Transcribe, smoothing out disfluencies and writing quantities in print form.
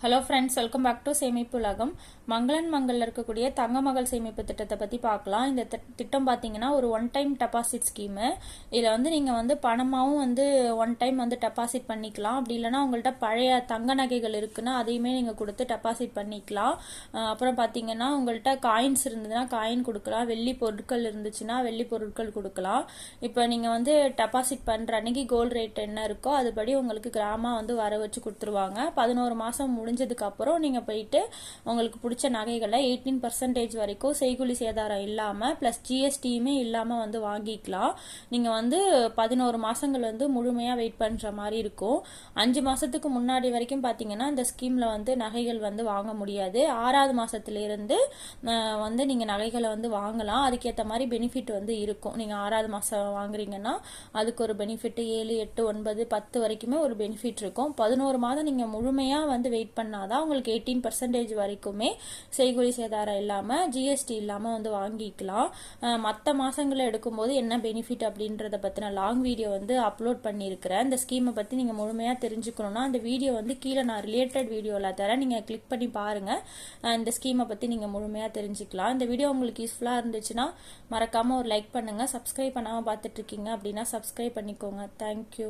Hello friends, welcome back to சேமிப்பு உலகம். மங்களன் மங்கல்ல இருக்கக்கூடிய தங்க மகள் சேமிப்பு திட்டத்தை பற்றி பார்க்கலாம். இந்த திட்டம் பார்த்தீங்கன்னா ஒரு ஒன் டைம் டெபாசிட் ஸ்கீமு. இதில் நீங்கள் பணமாகவும் ஒன் டைம் டெபாசிட் பண்ணிக்கலாம். அப்படி இல்லைனா உங்கள்கிட்ட பழைய தங்க நகைகள் இருக்குன்னா அதையுமே நீங்கள் கொடுத்து டெபாசிட் பண்ணிக்கலாம். அப்புறம் பார்த்தீங்கன்னா உங்கள்கிட்ட காயின்ஸ் இருந்ததுன்னா காயின் கொடுக்கலாம், வெள்ளி பொருட்கள் இருந்துச்சுன்னா வெள்ளி பொருட்கள் கொடுக்கலாம். இப்போ நீங்கள் டெபாசிட் பண்ணுற அன்னைக்கு கோல்டு ரேட் என்ன இருக்கோ அதுபடி உங்களுக்கு கிராமாக வர வச்சு கொடுத்துருவாங்க. 11 மாதம் முடிஞ்சதுக்கு அப்புறம் நீங்க போயிட்டு உங்களுக்கு பிடிச்ச நகைகளை 18% வரைக்கும் செய்கூலி சேதாரம் இல்லாம பிளஸ் ஜிஎஸ்டியுமே இல்லாம வாங்கிக்கலாம். நீங்க 11 மாசங்கள் முழுமையா வெயிட் பண்ற மாதிரி இருக்கும். 5 மாசத்துக்கு முன்னாடி வரைக்கும் பாத்தீங்கன்னா இந்த ஸ்கீம்ல நகைகள் வாங்க முடியாது. 6வது மாசத்துல இருந்து நீங்க நகைகளை வாங்கலாம். அதுக்கேற்ற மாதிரி பெனிஃபிட் இருக்கும். நீங்க 6வது மாசம் வாங்குறீங்கன்னா அதுக்கு ஒரு பெனிஃபிட், 7, 8, 9, 10 வரைக்குமே ஒரு பெனிஃபிட் இருக்கும். 11 மாதம் நீங்க முழுமையா வெயிட் பண்ணாதான் உங்களுக்கு 18% வரைக்குமே செய்கூலி சேதாரம் இல்லாம ஜிஎஸ்டி இல்லாம வாங்கிக்கலாம். மற்ற மாசங்களை எடுக்கும்போது என்ன பெனிஃபிட் அப்படின்றத பத்தின லாங் வீடியோ அப்லோட் பண்ணியிருக்கிறேன். இந்த ஸ்கீமை பத்தி நீங்க முழுமையா தெரிஞ்சுக்கணும்னா அந்த வீடியோ கீழே நான் ரிலேட்டட் வீடியோல தரேன், நீங்க கிளிக் பண்ணி பாருங்க. இந்த ஸ்கீமை பத்தி நீங்க முழுமையா தெரிஞ்சுக்கலாம். இந்த வீடியோ உங்களுக்கு யூஸ்ஃபுல்லா இருந்துச்சுன்னா மறக்காம ஒரு லைக் பண்ணுங்க. சப்ஸ்கிரைப் பண்ணாம பார்த்துட்டு இருக்கீங்க அப்படின்னா சப்ஸ்கிரைப் பண்ணிக்கோங்க. தேங்க்யூ.